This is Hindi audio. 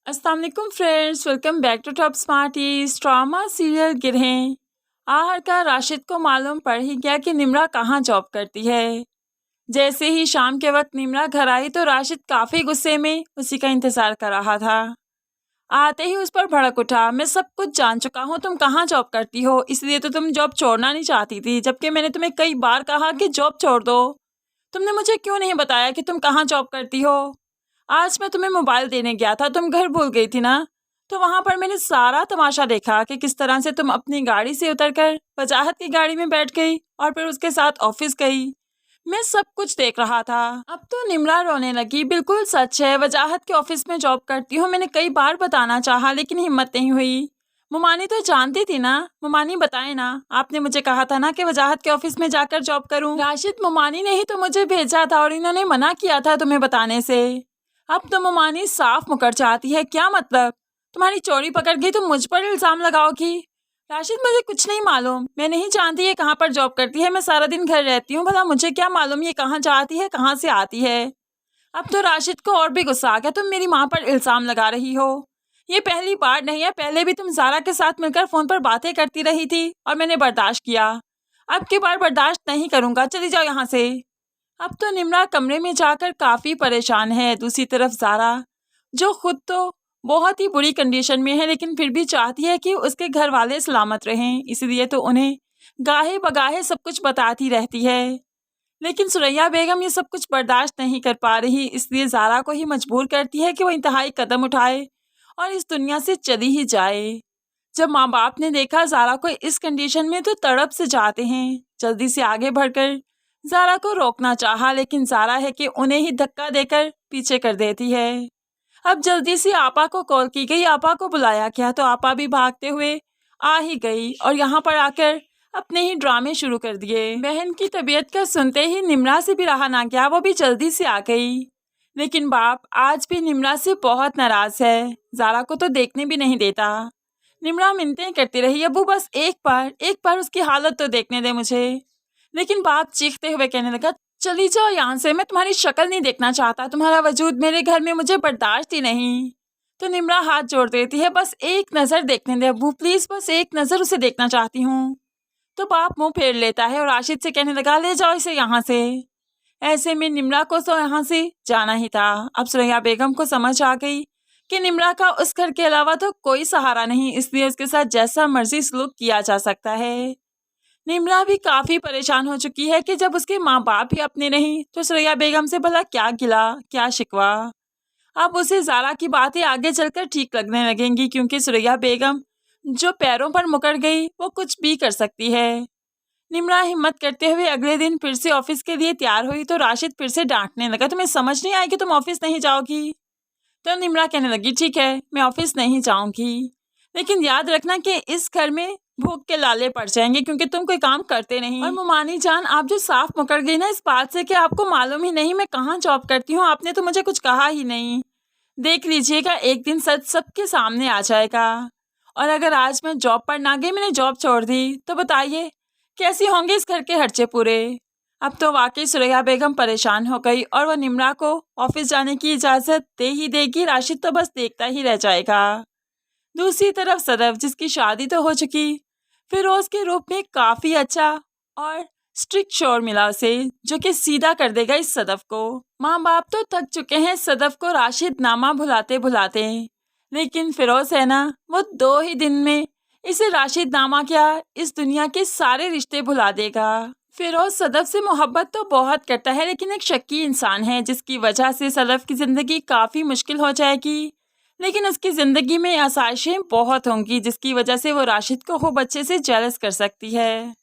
अस्सलाम वालेकुम friends, welcome back to top smarties. Drama serial Girhein. आखिरकार राशिद को मालूम पड़ ही गया कि निम्रा कहाँ जॉब करती है। जैसे ही शाम के वक्त निम्रा घर आई तो राशिद काफ़ी गुस्से में उसी का इंतज़ार कर रहा था। आते ही उस पर भड़क उठा, मैं सब कुछ जान चुका हूँ, तुम कहाँ जॉब करती हो, इसलिए तो तुम जॉब छोड़ना नहीं चाहती थी, जबकि मैंने तुम्हें कई बार कहा कि जॉब छोड़ दो। तुमने मुझे क्यों नहीं बताया कि तुम कहाँ जॉब करती हो। आज मैं तुम्हें मोबाइल देने गया था, तुम घर भूल गई थी ना। तो वहां पर मैंने सारा तमाशा देखा कि किस तरह से तुम अपनी गाड़ी से उतरकर वजाहत की गाड़ी में बैठ गई और फिर उसके साथ ऑफिस गई। मैं सब कुछ देख रहा था। अब तो निम्रा रोने लगी। बिल्कुल सच है, वजाहत के ऑफिस में जॉब करती हूँ। मैंने कई बार बताना चाहा लेकिन हिम्मत नहीं हुई। मुमानी तो जानती थी ना। मुमानी बताए ना, आपने मुझे कहा था ना कि वजाहत के ऑफिस में जाकर जॉब करूं। राशिद, मुमानी ने ही तो मुझे भेजा था और इन्होंने मना किया था तुम्हें बताने से। अब तो मुमानी साफ मुकर चाहती है। क्या मतलब? तुम्हारी चोरी पकड़ गई तो मुझ पर इल्जाम लगाओगी? राशिद, मुझे कुछ नहीं मालूम। मैं नहीं जानती ये कहाँ पर जॉब करती है। मैं सारा दिन घर रहती हूँ, भला मुझे क्या मालूम ये कहाँ जाती है, कहाँ से आती है। अब तो राशिद को और भी गुस्सा आ गया। तुम मेरी माँ पर इल्जाम लगा रही हो। ये पहली बार नहीं है, पहले भी तुम ज़ारा के साथ मिलकर फ़ोन पर बातें करती रही थी और मैंने बर्दाश्त किया। अब की बार बर्दाश्त नहीं करूँगा, चली जाओ यहाँ से। अब तो निम्रा कमरे में जाकर काफ़ी परेशान है। दूसरी तरफ ज़ारा, जो खुद तो बहुत ही बुरी कंडीशन में है लेकिन फिर भी चाहती है कि उसके घर वाले सलामत रहें, इसलिए तो उन्हें गाहे बगाहे सब कुछ बताती रहती है। लेकिन सुरैया बेगम ये सब कुछ बर्दाश्त नहीं कर पा रही, इसलिए ज़ारा को ही मजबूर करती है कि वो इंतहाई कदम उठाए और इस दुनिया से चली ही जाए। जब माँ बाप ने देखा ज़ारा को इस कंडीशन में तो तड़प से जाते हैं। जल्दी से आगे बढ़कर ज़ारा को रोकना चाहा लेकिन ज़ारा है कि उन्हें ही धक्का देकर पीछे कर देती है। अब जल्दी से आपा को कॉल की गई, आपा को बुलाया गया तो आपा भी भागते हुए आ ही गई और यहाँ पर आकर अपने ही ड्रामे शुरू कर दिए। बहन की तबीयत का सुनते ही निम्रा से भी रहा ना गया, वो भी जल्दी से आ गई। लेकिन बाप आज भी निम्रा से बहुत नाराज है। ज़ारा को तो देखने भी नहीं देता। निम्रा मिन्नतें करती रही, अबू बस एक बार उसकी हालत तो देखने दे मुझे। लेकिन बाप चीखते हुए कहने लगा, चली जाओ यहाँ से, मैं तुम्हारी शक्ल नहीं देखना चाहता। तुम्हारा वजूद मेरे घर में मुझे बर्दाश्त ही नहीं। तो निम्रा हाथ जोड़ देती है, बस एक नज़र देखने दे अबू, प्लीज़ बस एक नज़र उसे देखना चाहती हूँ। तो बाप मुंह फेर लेता है और राशिद से कहने लगा, ले जाओ इसे यहाँ से। ऐसे में निम्रा को तो यहाँ से जाना ही था। अब सुरैया बेगम को समझ आ गई कि निम्रा का उस घर के अलावा तो कोई सहारा नहीं, इसलिए उसके साथ जैसा मर्जी सलूक किया जा सकता है। निम्रा भी काफ़ी परेशान हो चुकी है कि जब उसके माँ बाप ही अपने नहीं तो सुरैया बेगम से भला क्या गिला, क्या शिकवा। अब उसे ज़ारा की बातें आगे चलकर ठीक लगने लगेंगी, क्योंकि सुरैया बेगम जो पैरों पर मुकर गई वो कुछ भी कर सकती है। निम्रा हिम्मत करते हुए अगले दिन फिर से ऑफिस के लिए तैयार हुई तो राशिद फिर से डांटने लगा, तुम्हें समझ नहीं आई कि तुम ऑफिस नहीं जाओगी? तो निम्रा कहने लगी, ठीक है मैं ऑफिस नहीं जाऊंगी, लेकिन याद रखना कि इस घर में भूख के लाले पड़ जाएंगे क्योंकि तुम कोई काम करते नहीं। और मुमानी जान, आप जो साफ मुकर गई ना इस बात से कि आपको मालूम ही नहीं मैं कहाँ जॉब करती हूँ, आपने तो मुझे कुछ कहा ही नहीं। देख लीजिएगा एक दिन सच सबके सामने आ जाएगा। और अगर आज मैं जॉब पर ना गई, मैंने जॉब छोड़ दी, तो बताइए कैसे होंगे इस घर के खर्चे पूरे। अब तो वाकई सुरैया बेगम परेशान हो गई और वह निम्रा को ऑफिस जाने की इजाज़त दे ही देगी, राशिद तो बस देखता ही रह जाएगा। दूसरी तरफ सदफ, जिसकी शादी तो हो चुकी, फिरोज के रूप में काफ़ी अच्छा और स्ट्रिक्ट शोर मिला उसे, जो कि सीधा कर देगा इस सदफ को। माँ बाप तो थक चुके हैं सदफ को राशिद नामा भुलाते भुलाते, लेकिन फिरोज है ना, वो 2 ही दिन में इसे राशिद नामा क्या इस दुनिया के सारे रिश्ते भुला देगा। फिरोज सदफ से मोहब्बत तो बहुत करता है लेकिन एक शक्की इंसान है, जिसकी वजह से सदफ की ज़िंदगी काफ़ी मुश्किल हो जाएगी। लेकिन उसकी ज़िंदगी में आसाइशें बहुत होंगी, जिसकी वजह से वो राशिद को खूब अच्छे से जेलस कर सकती है।